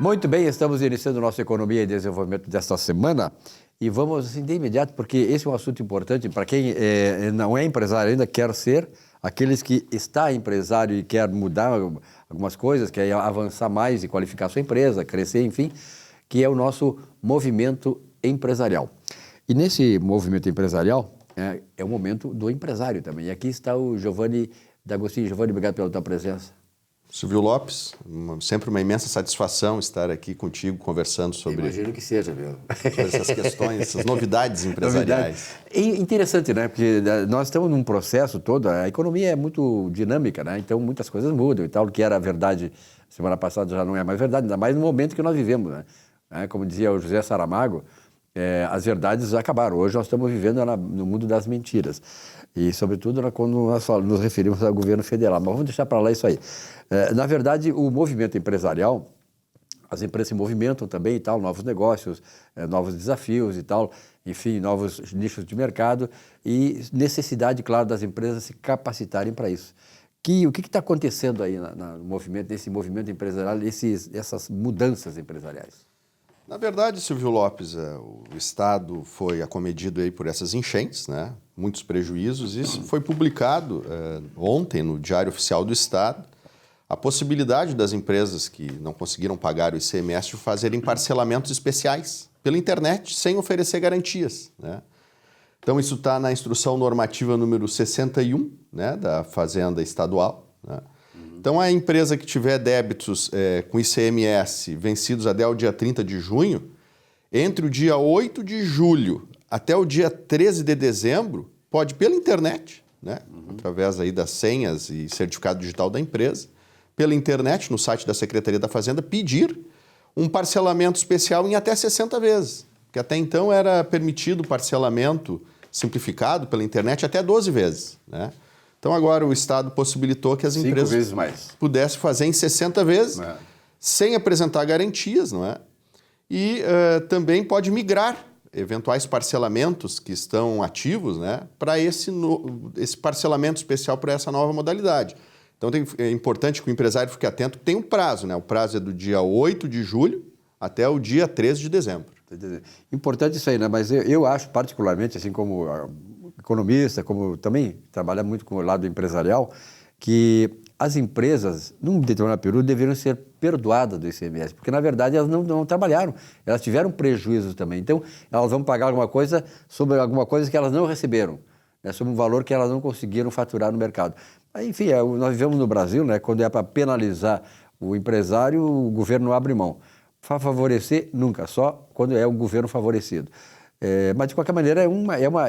Muito bem, estamos iniciando nossa Economia e Desenvolvimento desta semana e vamos assim de imediato, porque esse é um assunto importante para quem não é empresário ainda, quer ser, aqueles que está empresário e quer mudar algumas coisas, quer avançar mais e qualificar sua empresa, crescer, enfim, que é o nosso movimento empresarial. E nesse movimento empresarial é o momento do empresário também. E aqui está o Giovanni D'Agostino. Giovanni, obrigado pela tua presença. Silvio Lopes, sempre uma imensa satisfação estar aqui contigo conversando sobre... Imagino que seja mesmo. Sobre essas questões, essas novidades empresariais. É interessante, né? Porque nós estamos num processo todo, a economia é muito dinâmica, né? Então muitas coisas mudam e tal, o que era verdade semana passada já não é mais verdade, ainda mais no momento que nós vivemos, né? Como dizia o José Saramago, as verdades acabaram. Hoje nós estamos vivendo no mundo das mentiras. E, sobretudo, quando nós nos referimos ao governo federal. Mas vamos deixar para lá isso aí. Na verdade, o movimento empresarial, as empresas se movimentam também e tal, novos negócios, novos desafios e tal, enfim, novos nichos de mercado e necessidade, claro, das empresas se capacitarem para isso. O que está acontecendo aí nesse movimento empresarial, essas mudanças empresariais? Na verdade, Silvio Lopes, o Estado foi acometido aí por essas enchentes, né? Muitos prejuízos. Isso foi publicado ontem no Diário Oficial do Estado, a possibilidade das empresas que não conseguiram pagar o ICMS de fazerem parcelamentos especiais pela internet, sem oferecer garantias, né? Então, isso está na Instrução Normativa número 61, né, da Fazenda Estadual, né? Então, a empresa que tiver débitos com ICMS vencidos até o dia 30 de junho, entre o dia 8 de julho até o dia 13 de dezembro, pode pela internet, né, através aí das senhas e certificado digital da empresa, pela internet, no site da Secretaria da Fazenda, pedir um parcelamento especial em até 60 vezes, que até então era permitido parcelamento simplificado pela internet até 12 vezes, né? Então, agora o Estado possibilitou que as empresas pudessem fazer em 60 vezes, sem apresentar garantias, não é? E também pode migrar eventuais parcelamentos que estão ativos, né, para esse parcelamento especial para essa nova modalidade. Então, é importante que o empresário fique atento, tem um prazo, né? O prazo é do dia 8 de julho até o dia 13 de dezembro. Importante isso aí, né? Mas eu acho particularmente, assim como economista, como também trabalhar muito com o lado empresarial, que as empresas, num determinado período, deveriam ser perdoadas do ICMS, porque, na verdade, elas não trabalharam, elas tiveram prejuízos também. Então, elas vão pagar alguma coisa sobre alguma coisa que elas não receberam, né, sobre um valor que elas não conseguiram faturar no mercado. Enfim, nós vivemos no Brasil, né, quando é para penalizar o empresário, o governo abre mão. Para favorecer, nunca, só quando é o governo favorecido. Mas, de qualquer maneira, é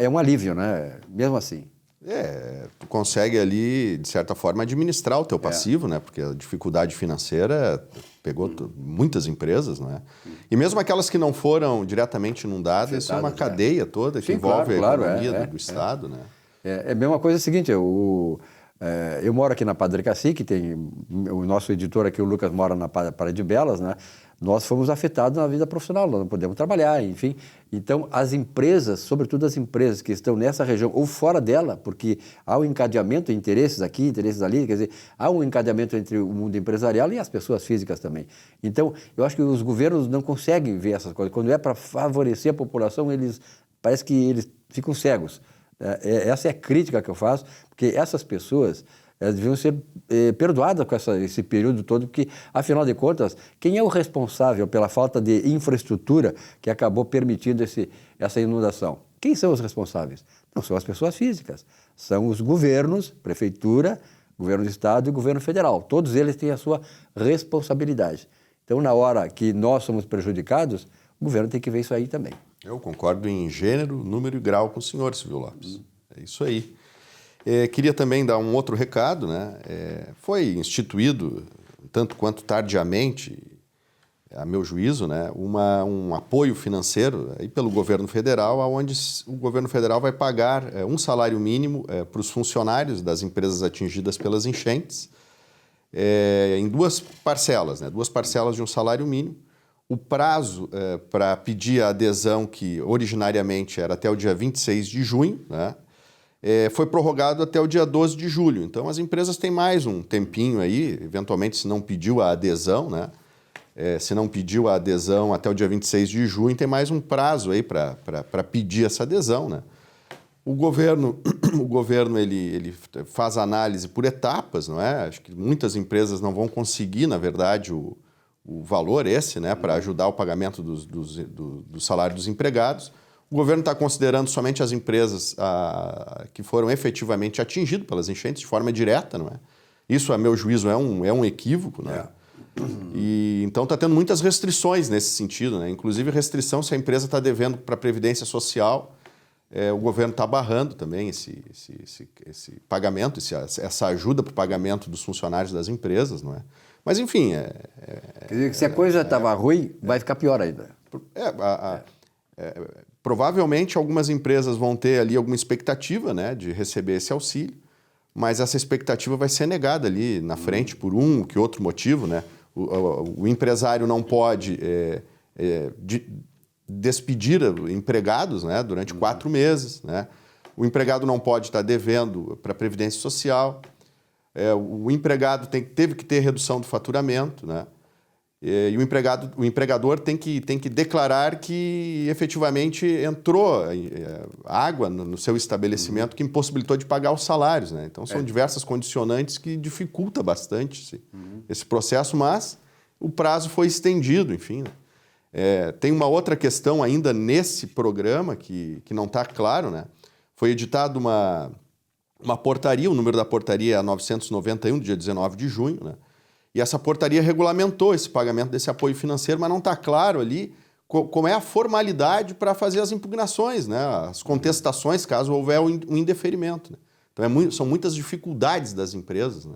um alívio, né? Mesmo assim. Tu consegue ali, de certa forma, administrar o teu passivo, né? Porque a dificuldade financeira pegou muitas empresas, né? E mesmo aquelas que não foram diretamente inundadas, isso é uma cadeia toda que envolve a economia do Estado, né? É a mesma coisa, é o seguinte, eu moro aqui na Padre Cacique, tem o nosso editor aqui, o Lucas, mora na Praia de Belas, né? Nós fomos afetados na vida profissional, nós não podemos trabalhar, enfim. Então, as empresas, sobretudo as empresas que estão nessa região ou fora dela, porque há um encadeamento, interesses aqui, interesses ali, quer dizer, há um encadeamento entre o mundo empresarial e as pessoas físicas também. Então, eu acho que os governos não conseguem ver essas coisas. Quando é para favorecer a população, parece que eles ficam cegos. Essa é a crítica que eu faço, porque essas pessoas, elas deviam ser perdoadas com esse período todo, porque, afinal de contas, quem é o responsável pela falta de infraestrutura que acabou permitindo essa inundação? Quem são os responsáveis? Não são as pessoas físicas, são os governos, prefeitura, governo do Estado e governo federal. Todos eles têm a sua responsabilidade. Então, na hora que nós somos prejudicados, o governo tem que ver isso aí também. Eu concordo em gênero, número e grau com o senhor, Silvio Lopes. É isso aí. Queria também dar um outro recado, né? Foi instituído, tanto quanto tardiamente, a meu juízo, né, um apoio financeiro aí pelo governo federal, onde o governo federal vai pagar um salário mínimo para os funcionários das empresas atingidas pelas enchentes, em duas parcelas, né, duas parcelas de um salário mínimo. O prazo para pedir a adesão, que originariamente era até o dia 26 de junho, né, foi prorrogado até o dia 12 de julho. Então, as empresas têm mais um tempinho aí, eventualmente, se não pediu a adesão, né, se não pediu a adesão até o dia 26 de junho, tem mais um prazo aí para pedir essa adesão, né? O governo ele faz análise por etapas, não é? Acho que muitas empresas não vão conseguir, na verdade, o valor esse, né, para ajudar o pagamento do salário dos empregados. O governo está considerando somente as empresas que foram efetivamente atingidas pelas enchentes de forma direta, não é? Isso, a meu juízo, é um equívoco, não é? E então está tendo muitas restrições nesse sentido, né? Inclusive restrição se a empresa está devendo para a Previdência Social, o governo está barrando também esse pagamento, essa ajuda para o pagamento dos funcionários das empresas, não é? Mas enfim... Quer dizer que se a coisa estava ruim, vai ficar pior ainda. Provavelmente algumas empresas vão ter ali alguma expectativa, né, de receber esse auxílio, mas essa expectativa vai ser negada ali na frente por um que outro motivo, né? O empresário não pode despedir empregados, né, durante 4 meses, né? O empregado não pode estar devendo para a Previdência Social, o empregado teve que ter redução do faturamento, né? E o empregador tem que declarar que efetivamente entrou água no seu estabelecimento que impossibilitou de pagar os salários, né? Então são diversas condicionantes que dificultam bastante esse processo, mas o prazo foi estendido, enfim, né? Tem uma outra questão ainda nesse programa que não está claro, né? Foi editada uma portaria, o número da portaria é 991, do dia 19 de junho, né? E essa portaria regulamentou esse pagamento desse apoio financeiro, mas não está claro ali como é a formalidade para fazer as impugnações, né? As contestações, caso houver um indeferimento, né? Então são muitas dificuldades das empresas, né?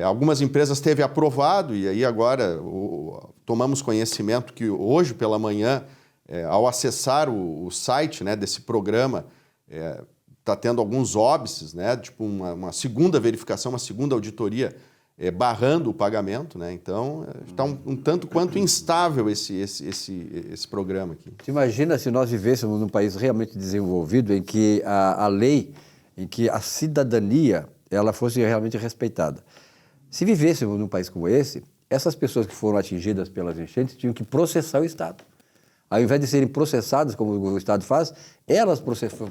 Algumas empresas teve aprovado e aí agora tomamos conhecimento que hoje pela manhã, ao acessar o site, né, desse programa, está tendo alguns óbices, né? Tipo uma segunda verificação, uma segunda auditoria barrando o pagamento, né? Então está um tanto quanto instável esse programa aqui. Você imagina se nós vivêssemos num país realmente desenvolvido em que a lei, em que a cidadania ela fosse realmente respeitada. Se vivêssemos num país como esse, essas pessoas que foram atingidas pelas enchentes tinham que processar o Estado. Ao invés de serem processadas, como o Estado faz, elas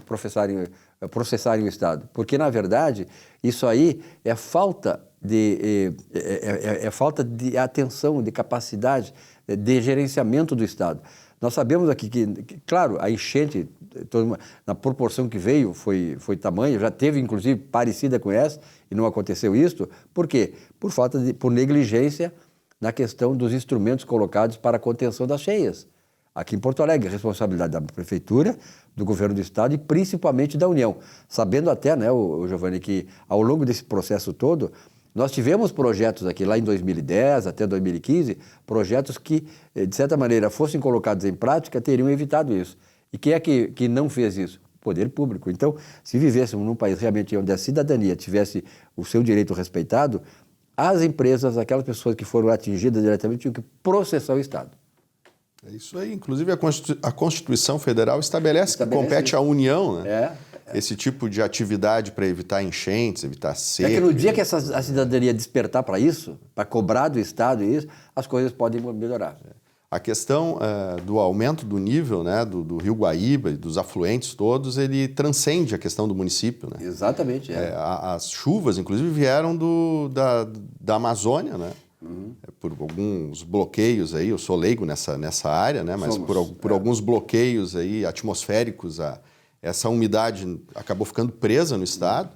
processarem o Estado. Porque, na verdade, isso aí é falta de atenção, de capacidade, de gerenciamento do Estado. Nós sabemos aqui que claro, a enchente, na proporção que veio, foi tamanha, já teve, inclusive, parecida com essa, e não aconteceu isso. Por quê? Por negligência na questão dos instrumentos colocados para a contenção das cheias. Aqui em Porto Alegre, responsabilidade da Prefeitura, do Governo do Estado e principalmente da União. Sabendo até, né, Giovanni, que ao longo desse processo todo, nós tivemos projetos aqui, lá em 2010 até 2015, projetos que, de certa maneira, fossem colocados em prática, teriam evitado isso. E quem é que não fez isso? O poder público. Então, se vivêssemos num país realmente onde a cidadania tivesse o seu direito respeitado, as empresas, aquelas pessoas que foram atingidas diretamente, tinham que processar o Estado. É isso aí. Inclusive, a Constituição Federal estabelece que compete à União, né? Esse tipo de atividade para evitar enchentes, evitar seca. É que no dia que a cidadania despertar para isso, para cobrar do Estado isso, as coisas podem melhorar. A questão do aumento do nível, né, do Rio Guaíba e dos afluentes todos, ele transcende a questão do município, né? Exatamente. As chuvas, inclusive, vieram da Amazônia, né? Por alguns bloqueios aí, eu sou leigo nessa área, né? Mas por alguns bloqueios aí atmosféricos, essa umidade acabou ficando presa no estado,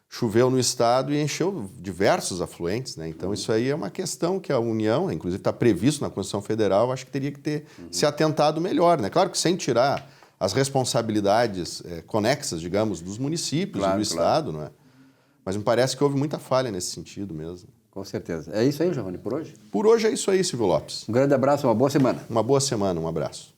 choveu no estado e encheu diversos afluentes, né? Então isso aí é uma questão que a União, inclusive está previsto na Constituição Federal, acho que teria que ter se atentado melhor, né? Claro que sem tirar as responsabilidades conexas, digamos, dos municípios e do estado, não é? Mas me parece que houve muita falha nesse sentido mesmo. Com certeza. É isso aí, Giovanni, por hoje? Por hoje é isso aí, Silvio Lopes. Um grande abraço, uma boa semana. Uma boa semana, um abraço.